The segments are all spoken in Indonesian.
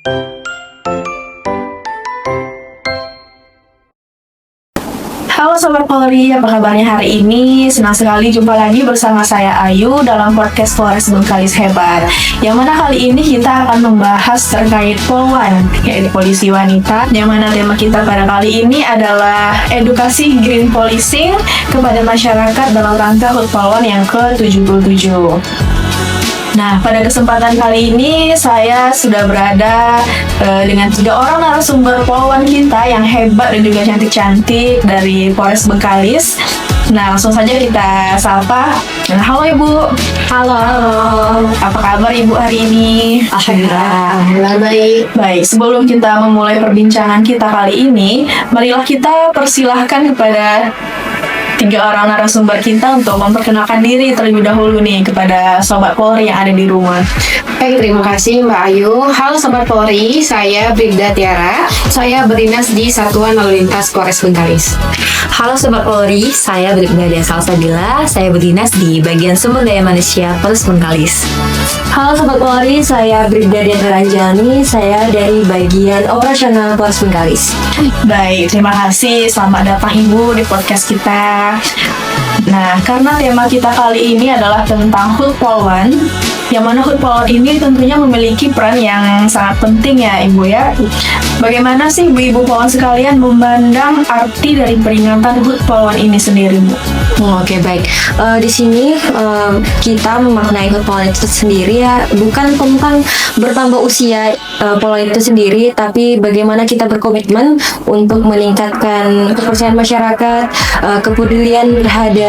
Halo Sobat Polri, apa kabarnya hari ini? Senang sekali jumpa lagi bersama saya Ayu dalam podcast Polres Bengkalis Hebat. Yang mana kali ini kita akan membahas terkait Polwan, yaitu polisi wanita. Yang mana tema kita pada kali ini adalah edukasi green policing kepada masyarakat dalam rangka HUT Polwan yang ke-77. Nah, pada kesempatan kali ini saya sudah berada dengan 3 orang narasumber Polwan kita yang hebat dan juga cantik-cantik dari Polres Bengkalis. Nah, langsung saja kita sapa. Nah, halo Ibu. Halo. Apa kabar Ibu hari ini? Alhamdulillah baik. Baik, sebelum kita memulai perbincangan kita kali ini, marilah kita persilahkan kepada 3 orang narasumber kita untuk memperkenalkan diri terlebih dahulu nih kepada Sobat Polri yang ada di rumah. Baik, terima kasih Mbak Ayu. Halo Sobat Polri, saya Bribda Tiara. Saya berdinas di Satuan Lalu Lintas Polres Bengkalis. Halo Sobat Polri, saya Bribda Dia Salsabila. Saya berdinas di bagian sumber daya manusia Polres Bengkalis. Halo Sobat Polri, saya Bribda Dia Ranjani. Saya dari bagian operasional Polres Bengkalis. Baik, terima kasih. Selamat datang Ibu di podcast kita. Nah, karena tema kita kali ini adalah tentang HUT Polwan, yang mana HUT Polwan ini tentunya memiliki peran yang sangat penting ya Ibu ya. Bagaimana sih Ibu-Ibu Polwan sekalian memandang arti dari peringatan HUT Polwan ini sendiri, Bu? Oke, baik. Di sini kita memaknai HUT Polwan itu sendiri ya, bukan tentang bertambah usia Polwan itu sendiri, tapi bagaimana kita berkomitmen untuk meningkatkan kepercayaan masyarakat, kepedulian terhadap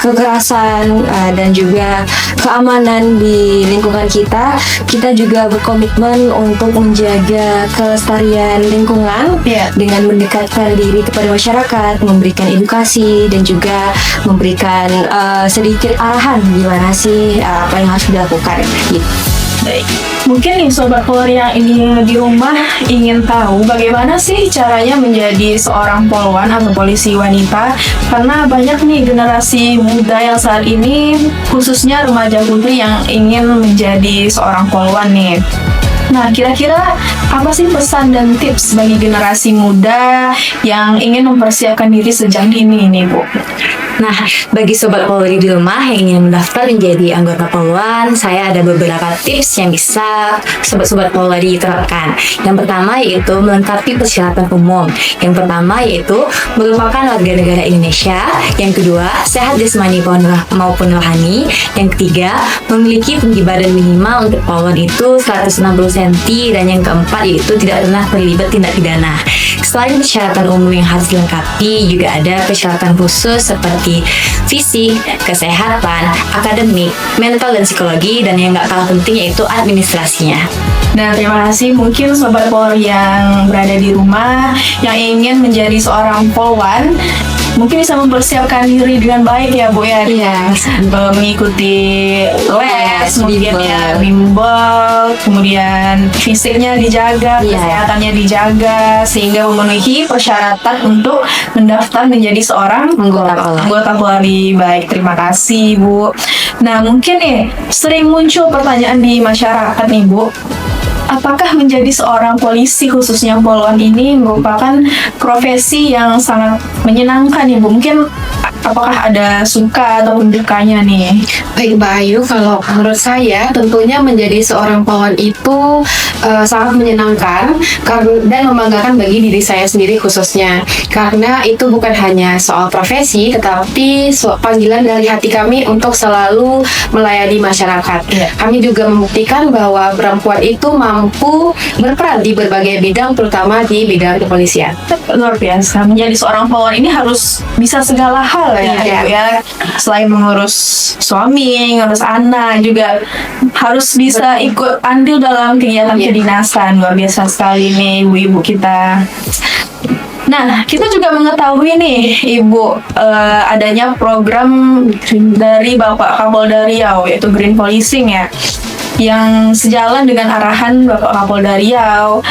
kekerasan dan juga keamanan di lingkungan kita. Kita juga berkomitmen untuk menjaga kelestarian lingkungan dengan mendekatkan diri kepada masyarakat, memberikan edukasi dan juga memberikan sedikit arahan gimana sih apa yang harus dilakukan gitu. Baik. Mungkin nih Sobat Polri yang ini di rumah ingin tahu bagaimana sih caranya menjadi seorang polwan atau polisi wanita, karena banyak nih generasi muda yang saat ini khususnya remaja putri yang ingin menjadi seorang polwan nih. Nah, kira-kira apa sih pesan dan tips bagi generasi muda yang ingin mempersiapkan diri sejak dini ini, Bu? Nah, bagi Sobat Polri di rumah yang ingin mendaftar menjadi anggota Polwan, saya ada beberapa tips yang bisa Sobat-Sobat Polri terapkan. Yang pertama yaitu melengkapi persyaratan umum. Yang pertama yaitu merupakan warga negara Indonesia. Yang kedua, sehat jasmani maupun rohani. Yang ketiga, memiliki tinggi badan minimal untuk Polwan itu 160 cm. Dan yang keempat yaitu tidak pernah terlibat tindak pidana. Selain persyaratan umum yang harus dilengkapi, juga ada persyaratan khusus seperti fisik, kesehatan, akademik, mental dan psikologi, dan yang gak kalah penting yaitu administrasinya. Nah, terima kasih. Mungkin Sobat Polri yang berada di rumah yang ingin menjadi seorang polwan mungkin bisa mempersiapkan diri dengan baik ya Bu ya. Iya. Mengikuti les, kemudian ya bimbel, kemudian fisiknya dijaga, kesehatannya dijaga, sehingga memenuhi persyaratan untuk mendaftar menjadi seorang anggota Polri. Baik, terima kasih Bu. Nah, mungkin nih sering muncul pertanyaan di masyarakat nih Bu. Apakah menjadi seorang polisi khususnya polwan ini merupakan profesi yang sangat menyenangkan ya Bu? Mungkin apakah ada suka atau dukanya nih? Baik Mbak Ayu, kalau menurut saya tentunya menjadi seorang polwan itu sangat menyenangkan dan membanggakan bagi diri saya sendiri khususnya. Karena itu bukan hanya soal profesi, tetapi panggilan dari hati kami untuk selalu melayani masyarakat. Kami juga membuktikan bahwa perempuan itu mampu berperan di berbagai bidang, terutama di bidang kepolisian. Luar biasa, menjadi seorang polwan ini harus bisa segala hal ya. Selain mengurus suami, ngurus anak, juga harus bisa ikut andil dalam kegiatan kedinasan. Luar biasa sekali nih ibu-ibu kita. Nah, kita juga mengetahui nih Ibu, adanya program dari Bapak Kapolda Riau, yaitu Green Policing ya, yang sejalan dengan arahan Bapak Kapolda Riau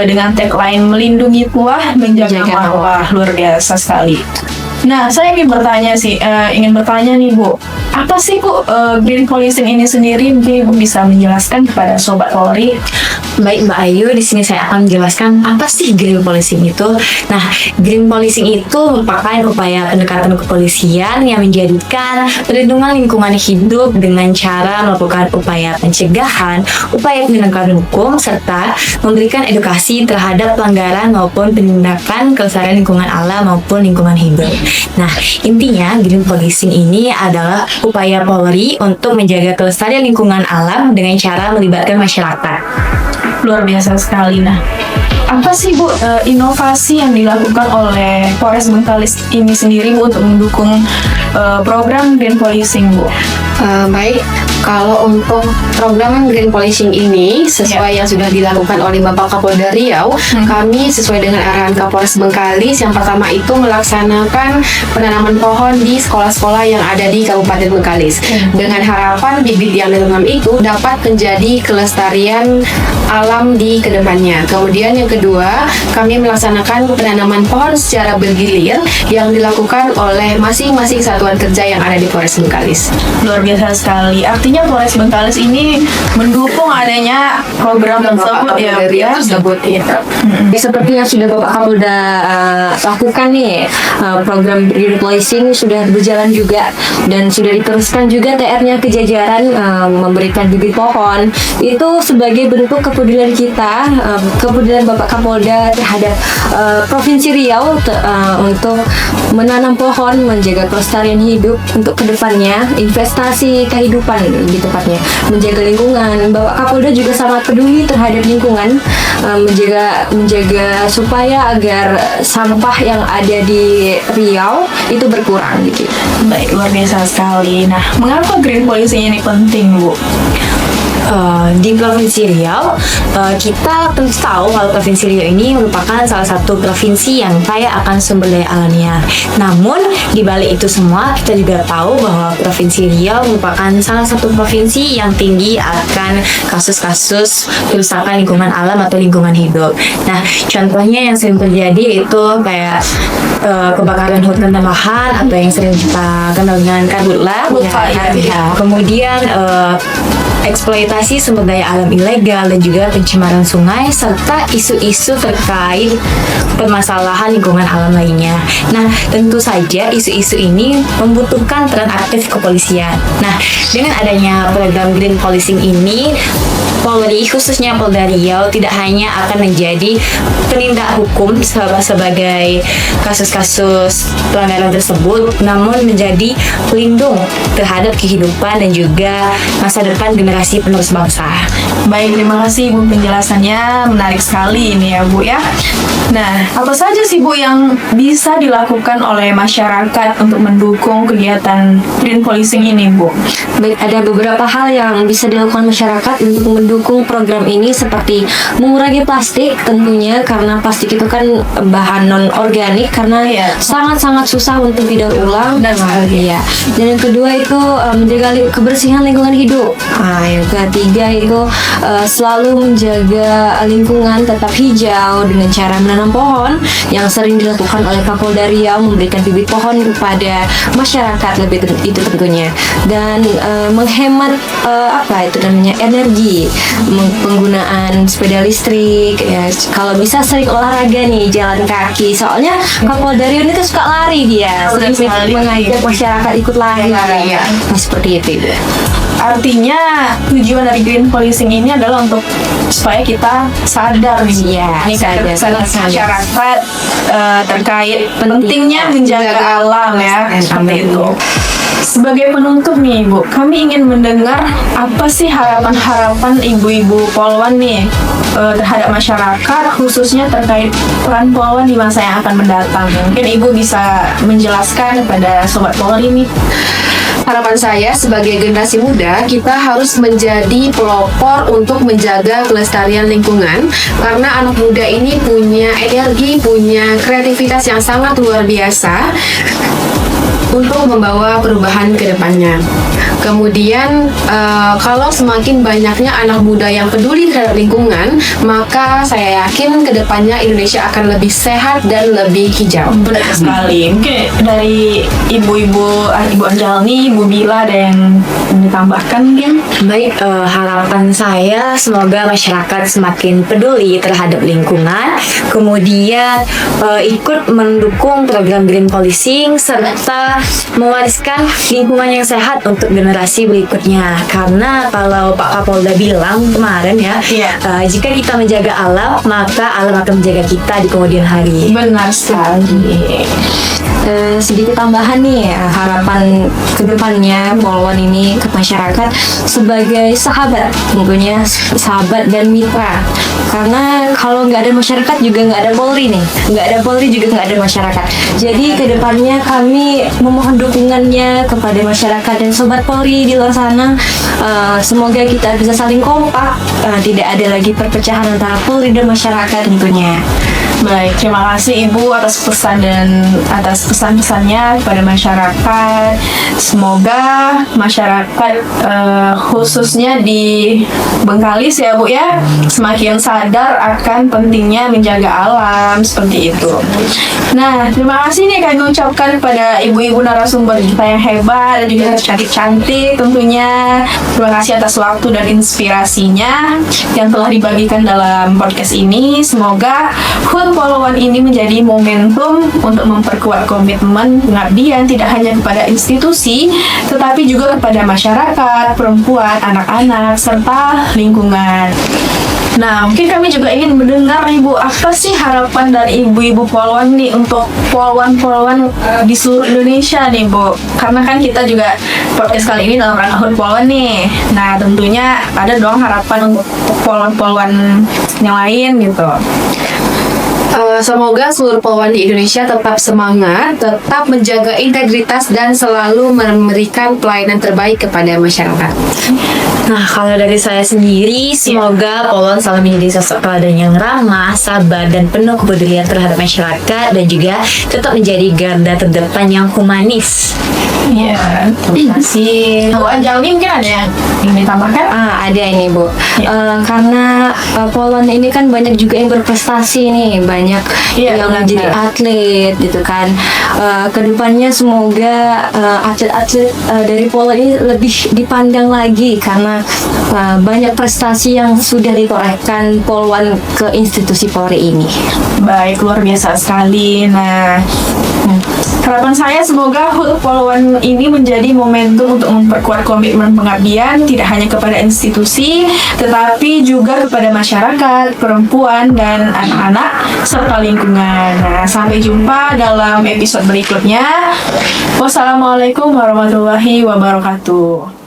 dengan tagline melindungi tuah menjaga marwah. Luar biasa sekali. Nah, saya ingin bertanya nih Bu, apa sih Bu green policing ini sendiri? Mungkin Ibu bisa menjelaskan kepada Sobat Polri. Baik Mbak Ayu, di sini saya akan menjelaskan apa sih green policing itu. Nah, green policing itu merupakan upaya pendekatan kepolisian yang menjadikan perlindungan lingkungan hidup dengan cara melakukan upaya pencegahan, upaya penegakan hukum, serta memberikan edukasi terhadap pelanggaran maupun penindakan kelestarian lingkungan alam maupun lingkungan hidup. Nah, intinya green policing ini adalah upaya Polri untuk menjaga kelestarian lingkungan alam dengan cara melibatkan masyarakat. Luar biasa sekali. Nah, apa sih Bu inovasi yang dilakukan oleh Polres Bengkalis ini sendiri Bu untuk mendukung program green policing Bu? Baik, kalau untuk program green policing ini sesuai yang sudah dilakukan oleh Bapak Kapolda Riau, kami sesuai dengan arahan Kapolres Bengkalis, yang pertama itu melaksanakan penanaman pohon di sekolah-sekolah yang ada di Kabupaten Bengkalis dengan harapan bibit yang ditanam itu dapat menjadi kelestarian alam di kedepannya. Kemudian yang kedua, kami melaksanakan penanaman pohon secara bergilir yang dilakukan oleh masing-masing satuan kerja yang ada di Polres Bengkalis. Luar biasa sekali. Artinya Polres Bengkalis ini mendukung adanya program tersebut ya. Seperti yang sudah Bapak Kapolda lakukan nih, program green policing sudah berjalan juga dan sudah diteruskan juga TR-nya ke jajaran memberikan bibit pohon. Itu sebagai bentuk kepedulian kita, kepedulian Bapak Kapolda terhadap Provinsi Riau untuk menanam pohon, menjaga kelestarian hidup untuk kedepannya, investasi kehidupan di tempatnya, menjaga lingkungan. Bapak Kapolda juga sangat peduli terhadap lingkungan, menjaga supaya agar sampah yang ada di Riau itu berkurang gitu. Baik, luar biasa sekali. Nah, mengapa green policing ini penting Bu? Di Provinsi Riau, kita tentu tahu kalau Provinsi Riau ini merupakan salah satu provinsi yang kaya akan sumber daya alamnya. Namun, di balik itu semua, kita juga tahu bahwa Provinsi Riau merupakan salah satu provinsi yang tinggi akan kasus-kasus kerusakan lingkungan alam atau lingkungan hidup. Nah, contohnya yang sering terjadi itu kayak kebakaran hutan dan lahan atau yang sering kita kenal dengan karhutla. Kemudian eksploitasi sumber daya alam ilegal dan juga pencemaran sungai serta isu-isu terkait permasalahan lingkungan alam lainnya. Nah, tentu saja isu-isu ini membutuhkan peran aktif kepolisian. Nah, dengan adanya program green policing ini, Polri khususnya Polda Riau tidak hanya akan menjadi penindak hukum sebagai kasus-kasus pelanggaran tersebut, namun menjadi pelindung terhadap kehidupan dan juga masa depan generasi penerus bangsa. Baik, terima kasih Bu penjelasannya, menarik sekali ini ya Bu ya. Nah, apa saja sih Bu yang bisa dilakukan oleh masyarakat untuk mendukung kegiatan green policing ini Bu? Baik, ada beberapa hal yang bisa dilakukan masyarakat untuk mendukung program ini, seperti mengurangi plastik tentunya, karena plastik itu kan bahan non organik karena sangat-sangat susah untuk didaur ulang dan yang kedua itu menjaga kebersihan lingkungan hidup. Yang ketiga itu selalu menjaga lingkungan tetap hijau dengan cara menanam pohon yang sering dilakukan oleh Kapolda Riau, memberikan bibit pohon kepada masyarakat itu tentunya, dan menghemat energi, penggunaan sepeda listrik ya. Kalau bisa sering olahraga nih, jalan kaki, soalnya Kapolda Riau ini kan suka lari, dia sering mengajak masyarakat ikut lari. Nah, seperti itu. Artinya tujuan dari green policing ini adalah untuk supaya kita sadar nih, sadar masyarakat terkait pentingnya menjaga alam ya, seperti itu. Sebagai penutup nih Bu, kami ingin mendengar apa sih harapan-harapan ibu-ibu Polwan nih terhadap masyarakat, khususnya terkait peran Polwan di masa yang akan mendatang. Mungkin Ibu bisa menjelaskan kepada Sobat Polri nih. Harapan saya sebagai generasi muda, kita harus menjadi pelopor untuk menjaga kelestarian lingkungan, karena anak muda ini punya energi, punya kreativitas yang sangat luar biasa untuk membawa perubahan ke depannya. Kemudian kalau semakin banyaknya anak muda yang peduli terhadap lingkungan, maka saya yakin kedepannya Indonesia akan lebih sehat dan lebih hijau. Benar sekali. Mungkin dari ibu Anjalni, Ibu Bila ada yang ditambahkan mungkin? Baik, harapan saya semoga masyarakat semakin peduli terhadap lingkungan, kemudian ikut mendukung program green policing serta mewariskan lingkungan yang sehat untuk generasi berikutnya. Karena kalau Pak Kapolda bilang kemarin ya, jika kita menjaga alam, maka alam akan menjaga kita di kemudian hari. Benar sekali. Sedikit tambahan nih, harapan kedepannya Polwan ini ke masyarakat sebagai sahabat, tentunya sahabat dan mitra. Karena kalau nggak ada masyarakat juga nggak ada Polri nih, nggak ada Polri juga nggak ada masyarakat. Jadi kedepannya kami memohon dukungannya kepada masyarakat dan sobat Polri di luar sana. Semoga kita bisa saling kompak, tidak ada lagi perpecahan antara Polri dan masyarakat tentunya. Baik, terima kasih Ibu atas pesan dan atas pesan-pesannya kepada masyarakat. Semoga masyarakat khususnya di Bengkalis ya Bu ya, semakin sadar akan pentingnya menjaga alam seperti itu. Nah, terima kasih nih kami ucapkan pada ibu-ibu narasumber kita yang hebat dan juga cantik-cantik tentunya. Terima kasih atas waktu dan inspirasinya yang telah dibagikan dalam podcast ini. Semoga HUT Polwan ini menjadi momentum untuk memperkuat komitmen pengabdian tidak hanya kepada institusi, tetapi juga kepada masyarakat, perempuan, anak-anak, serta lingkungan. Nah, mungkin kami juga ingin mendengar Ibu, apa sih harapan dari ibu-ibu Polwan nih untuk Polwan-Polwan di seluruh Indonesia nih Bu? Karena kan kita juga podcast kali ini dalam rangka HUT Polwan nih. Nah, tentunya ada dong harapan untuk Polwan-Polwan yang lain gitu. Semoga seluruh polwan di Indonesia tetap semangat, tetap menjaga integritas dan selalu memberikan pelayanan terbaik kepada masyarakat. Nah, kalau dari saya sendiri, semoga Polwan selalu menjadi sosok teladan yang ramah, sabar, dan penuh kepedulian terhadap masyarakat, dan juga tetap menjadi garda terdepan yang humanis. Iya, terima kasih. Bu Anjalni mungkin ada yang ingin ditambahkan? Ada ini Bu. Karena Polwan ini kan banyak juga yang berprestasi nih, banyak yang menjadi atlet gitu kan. Kedepannya semoga atlet-atlet dari Polwan ini lebih dipandang lagi karena banyak prestasi yang sudah ditorehkan Polwan ke institusi Polri ini. Baik, luar biasa sekali. Nah, harapan saya semoga HUT Polwan ini menjadi momentum untuk memperkuat komitmen pengabdian tidak hanya kepada institusi, tetapi juga kepada masyarakat, perempuan, dan anak-anak, serta lingkungan. Nah, sampai jumpa dalam episode berikutnya. Wassalamualaikum warahmatullahi wabarakatuh.